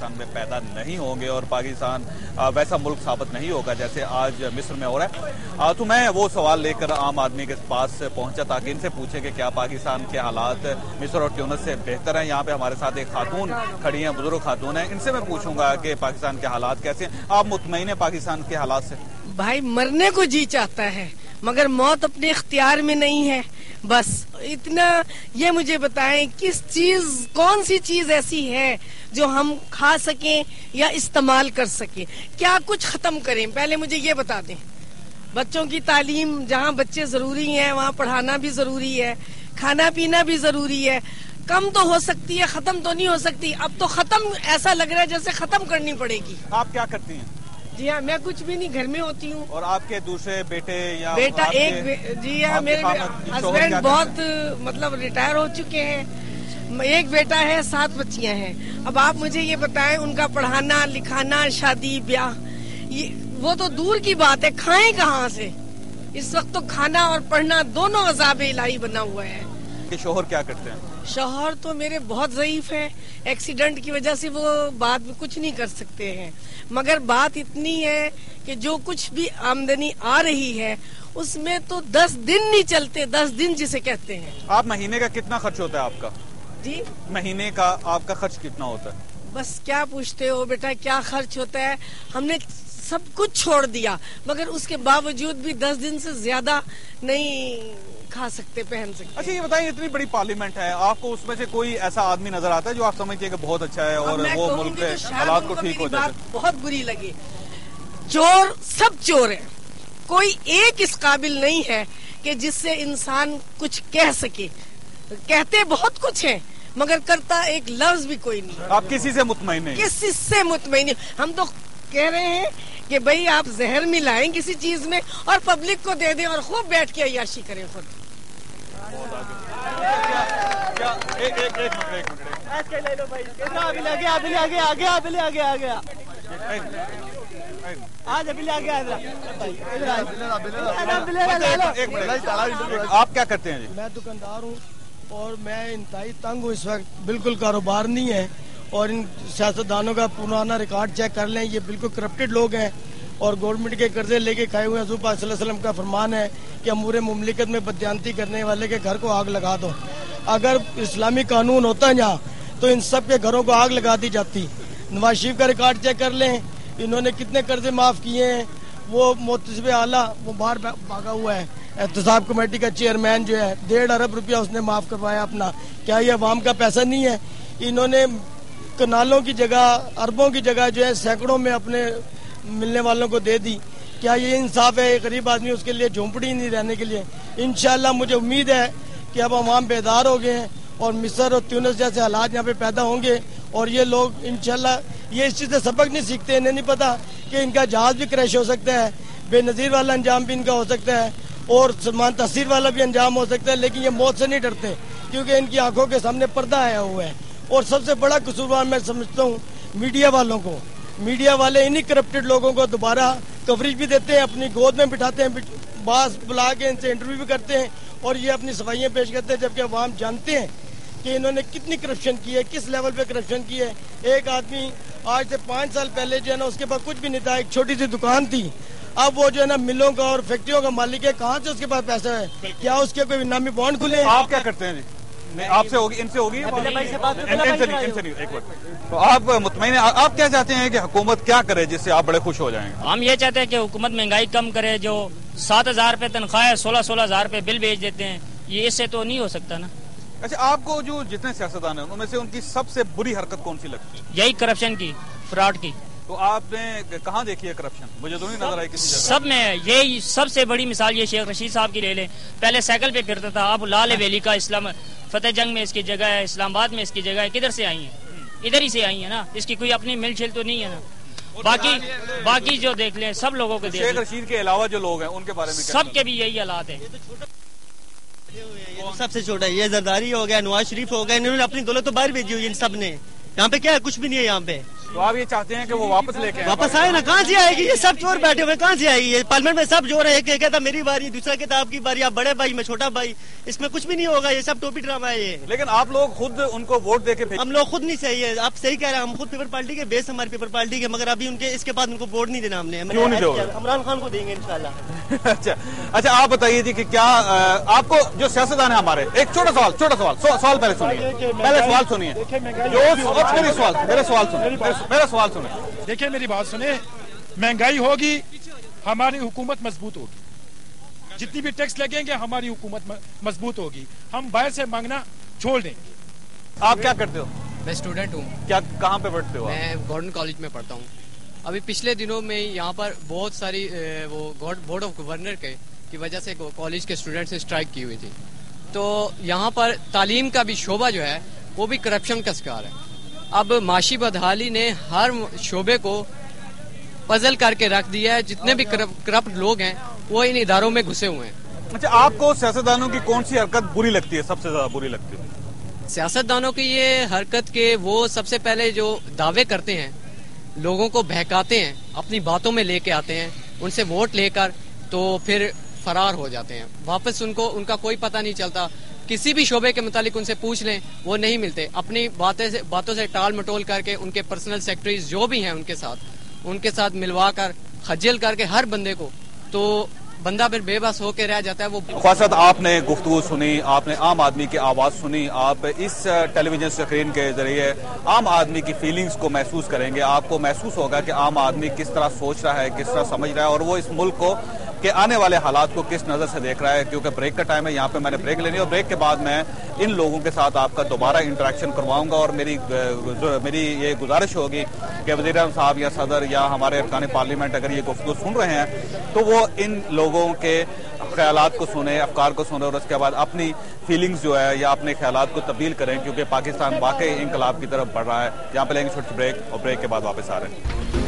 पाकिस्तान में पैदा नहीं होंगे और पाकिस्तान वैसा मुल्क साबित नहीं होगा जैसे आज मिस्र में हो रहा है। तो मैं वो सवाल लेकर आम आदमी के पास पहुंचा ताकि इनसे पूछे कि क्या पाकिस्तान के हालात मिस्र और ट्यूनिस से बेहतर हैं। यहाँ पे हमारे साथ एक खातून खड़ी हैं, बुजुर्ग खातून हैं, इनसे मैं पूछूंगा कि पाकिस्तान के हालात कैसे हैं। आप मुतमईन हैं पाकिस्तान के हालात से? भाई मरने को जी चाहता है मगर मौत अपने इख्तियार में नहीं है। बस इतना ये मुझे बताएं कौन सी चीज ऐसी है जो हम खा सकें या इस्तेमाल कर सकें, क्या कुछ खत्म करें, पहले मुझे ये बता दें। बच्चों की तालीम जहाँ बच्चे जरूरी हैं वहाँ पढ़ाना भी जरूरी है, खाना पीना भी जरूरी है। कम तो हो सकती है, खत्म तो नहीं हो सकती। अब तो खत्म ऐसा लग रहा है जैसे खत्म करनी पड़ेगी। आप क्या करती हैं? जी हाँ, मैं कुछ भी नहीं, घर में होती हूँ। और आपके दूसरे बेटे या बेटा जी हाँ, मेरे हस्बैंड बहुत मतलब रिटायर हो चुके हैं। एक बेटा है, 7 बच्चियां हैं। अब आप मुझे ये बताएं उनका पढ़ाना लिखाना शादी ब्याह ये वो तो दूर की बात है, खाएं कहाँ से। इस वक्त तो खाना और पढ़ना दोनों अज़ाब इलाही बना हुआ है। कि शोहर क्या करते हैं? शोहर तो मेरे बहुत ज़ईफ है, एक्सीडेंट की वजह से वो बाद में कुछ नहीं कर सकते हैं। मगर बात इतनी है कि जो कुछ भी आमदनी आ रही है उसमें तो 10 दिन नहीं चलते, 10 दिन जिसे कहते हैं। आप महीने का कितना खर्च होता है आपका? जी महीने का आपका खर्च कितना होता है? बस क्या पूछते हो बेटा, क्या खर्च होता है। हमने सब कुछ छोड़ दिया मगर उसके बावजूद भी 10 दिन से ज्यादा नहीं खा सकते, पहन सकते। अच्छा ये बताइए, इतनी बड़ी पार्लियामेंट है, आपको उसमें से कोई ऐसा आदमी नजर आता है जो आप समझते हैं कि बहुत अच्छा है और वो मुल्क के हालात को ठीक हो जाए? बहुत बुरी लगी। चोर सब चोर है, कोई एक इस काबिल नहीं है कि जिससे इंसान कुछ कह सके। कहते बहुत कुछ है मगर करता एक लफ्ज भी कोई नहीं। आप किसी से मुतमईन नहीं? किसी से मुतमईन नहीं। हम तो कह रहे हैं कि भाई आप जहर मिलाएं किसी चीज में और पब्लिक को दे दें और खूब बैठ के अय्याशी करें खुद। आप क्या करते हैं जी? मैं दुकानदार हूँ और मैं इंतहाई तंग हूँ इस वक्त, बिल्कुल कारोबार नहीं है। और इन सियासतदानों का पुराना रिकॉर्ड चेक कर लें, ये बिल्कुल करप्टेड लोग हैं और गवर्नमेंट के कर्जे लेके खाए हुए हैं। हज़ूर पाक सल्लल्लाहु अलैहि वसल्लम का फरमान है कि अमूर मुमलिकत में बदयांती करने वाले के घर को आग लगा दो। अगर इस्लामी कानून होता यहाँ तो इन सब के घरों को आग लगा दी जाती। नवाज शरीफ का रिकॉर्ड चेक कर लें, इन्होंने कितने कर्जे माफ किए हैं। वो मोहतसिब आला वो बाहर भागा हुआ है, एहतसाब कमेटी का चेयरमैन जो है 1.5 अरब रुपया उसने माफ करवाया अपना। क्या ये अवाम का पैसा नहीं है? इन्होंने कनालों की जगह, अरबों की जगह जो है सैकड़ों में अपने मिलने वालों को दे दी। क्या ये इंसाफ है? गरीब आदमी उसके लिए झोंपड़ी नहीं रहने के लिए। इंशाल्लाह मुझे उम्मीद है कि अब अवाम बेदार हो गए हैं और मिस्र और ट्यूनिस जैसे हालात यहाँ पे पैदा होंगे और ये लोग इंशाल्लाह ये इस चीज़ से सबक नहीं सीखते। इन्हें नहीं पता कि इनका जहाज भी क्रैश हो सकता है, बेनज़ीर वाला अंजाम भी इनका हो सकता है और सलमान तहसीर वाला भी अंजाम हो सकता है। लेकिन ये मौत से नहीं डरते क्योंकि इनकी आंखों के सामने पर्दा आया हुआ है। और सबसे बड़ा कसूरवार मैं समझता हूँ मीडिया वालों को। मीडिया वाले इन्हीं करप्टेड लोगों को दोबारा कवरेज भी देते हैं, अपनी गोद में बिठाते हैं, बास बुला के इनसे इंटरव्यू भी करते हैं और ये अपनी सफाइयाँ पेश करते हैं। जबकि अवाम जानते हैं कि इन्होंने कितनी करप्शन की है, किस लेवल पे करप्शन की है। एक आदमी आज से 5 साल पहले जो है ना उसके पास कुछ भी नहीं था, एक छोटी सी दुकान थी। अब वो जो है ना मिलों का और फैक्ट्रियों का मालिक है। कहाँ से उसके पास पैसा है? क्या उसके कोई इनामी बॉन्ड खुले? आप क्या करते हैं जी? नहीं, आपसे होगी, इनसे होगी, इनसे नहीं। एक मिनट, तो आप मुतमईन हैं? आप क्या चाहते हैं कि हुकूमत क्या करे जिससे आप बड़े खुश हो जाएंगे? हम ये चाहते हैं कि हुकूमत महंगाई कम करे। जो 7,000 रुपए तनख्वाह है, 16-16 हजार रुपए बिल भेज देते हैं, ये इससे तो नहीं हो सकता ना। अच्छा, आपको जो जितने सियासतदान हैं उनमें से उनकी सबसे बुरी हरकत कौन सी लगती है? यही करप्शन की, फ्रॉड की। तो आपने कहाँ देखी है करप्शन? मुझे तो नहीं नजर आई किसी जगह। सब में यही सबसे बड़ी मिसाल ये शेख रशीद साहब की ले लें। पहले साइकिल पे फिरता था, अब लाल वेली का इस्लाम फतेह जंग में इसकी जगह है, इस्लामाबाद में इसकी जगह है। किधर से आई है? इधर ही से आई है ना। इसकी कोई अपनी मिल छिल तो नहीं है ना। बाकी जो देख लें सब लोगों को शेख रशीद के अलावा जो लोग हैं उनके बारे में सबके भी यही हालात है। सबसे छोटा ये जरदारी हो गया, नवाज शरीफ हो गया, इन्होंने अपनी दौलत तो बाहर भेजी हुई इन सब ने। यहाँ पे क्या है? कुछ भी नहीं है यहाँ पे। تو آپ یہ چاہتے ہیں کہ وہ واپس لے کے واپس آئے نا؟ کہاں سے آئے گی؟ یہ سب چور بیٹھے ہوئے کہاں سے آئے گی؟ پارلیمنٹ میں سب چور ہے، ایک کہتا میری باری، دوسرا کہتا آپ کی باری، آپ بڑے بھائی میں چھوٹا بھائی، اس میں کچھ بھی نہیں ہوگا، یہ سب ٹوپی ڈرامہ ہے یہ۔ لیکن آپ لوگ خود ان کو ووٹ دے کے ہم لوگ خود نہیں صحیح ہے، آپ صحیح کہہ رہے ہیں، ہم خود پیپل پارٹی کے بیس ہماری پیپل پارٹی کے، مگر ابھی ان کے اس کے بعد ان کو ووٹ نہیں دینا ہم نے۔ کیوں نہیں دو گے؟ عمران خان کو دیں گے انشاءاللہ۔ اچھا آپ بتائیے جی کہ کیا آپ کو جو سیاستدان ہیں ہمارے، ایک چھوٹا سوال پہلے سنیے، میرا سوال سنیں۔ دیکھیں میری بات سنیں، مہنگائی ہوگی ہماری حکومت مضبوط ہوگی، جتنی بھی ٹیکس لگیں گے ہماری حکومت مضبوط ہوگی، ہم باہر سے مانگنا چھوڑ دیں گے۔ آپ کیا کرتے ہو؟ میں اسٹوڈنٹ ہوں۔ کیا کہاں پہ پڑھتے ہو؟ میں گورنمنٹ کالج میں پڑھتا ہوں۔ ابھی پچھلے دنوں میں یہاں پر بہت ساری وہ بورڈ آف گورنر کی وجہ سے کالج کے اسٹوڈنٹس نے اسٹرائک کی ہوئی تھی، تو یہاں پر تعلیم کا بھی شعبہ جو ہے وہ بھی کرپشن کا شکار ہے۔ اب معاشی بدحالی نے ہر شعبے کو پزل کر کے رکھ دیا ہے، جتنے بھی کرپٹ لوگ ہیں وہ ان اداروں میں گھسے ہوئے ہیں۔ اچھا آپ کو سیاستدانوں کی کون سی حرکت بری لگتی ہے، سب سے زیادہ بری لگتی ہے؟ سیاستدانوں کی یہ حرکت کہ وہ سب سے پہلے جو دعوے کرتے ہیں، لوگوں کو بہکاتے ہیں، اپنی باتوں میں لے کے آتے ہیں، ان سے ووٹ لے کر تو پھر فرار ہو جاتے ہیں، واپس ان کا کوئی پتہ نہیں چلتا۔ کسی بھی شعبے کے متعلق ان سے پوچھ لیں وہ نہیں ملتے، اپنی باتوں سے ٹال مٹول کر کے ان کے پرسنل سیکرٹریز جو بھی ہیں ان کے ساتھ ملوا کر خجل کر کے ہر بندے کو، تو بندہ پھر بے بس ہو کے رہ جاتا ہے۔ وہ خواصد آپ نے گفتگو سنی، آپ نے عام آدمی کی آواز سنی، آپ اس ٹیلی ویژن اسکرین کے ذریعے عام آدمی کی فیلنگز کو محسوس کریں گے، آپ کو محسوس ہوگا کہ عام آدمی کس طرح سوچ رہا ہے، کس طرح سمجھ رہا ہے، اور وہ اس ملک کو کہ آنے والے حالات کو کس نظر سے دیکھ رہا ہے۔ کیونکہ بریک کا ٹائم ہے، یہاں پہ میں نے بریک لینی ہے، اور بریک کے بعد میں ان لوگوں کے ساتھ آپ کا دوبارہ انٹریکشن کرواؤں گا، اور میری یہ گزارش ہوگی کہ وزیر اعظم صاحب یا صدر یا ہمارے ارکان پارلیمنٹ اگر یہ گفتگو سن رہے ہیں تو وہ ان لوگوں کے خیالات کو سنیں، افکار کو سنیں، اور اس کے بعد اپنی فیلنگز جو ہے یا اپنے خیالات کو تبدیل کریں، کیونکہ پاکستان واقعی انقلاب کی طرف بڑھ رہا ہے۔ یہاں پہ لیں گے چھوٹی بریک، اور بریک کے بعد واپس آ رہے ہیں۔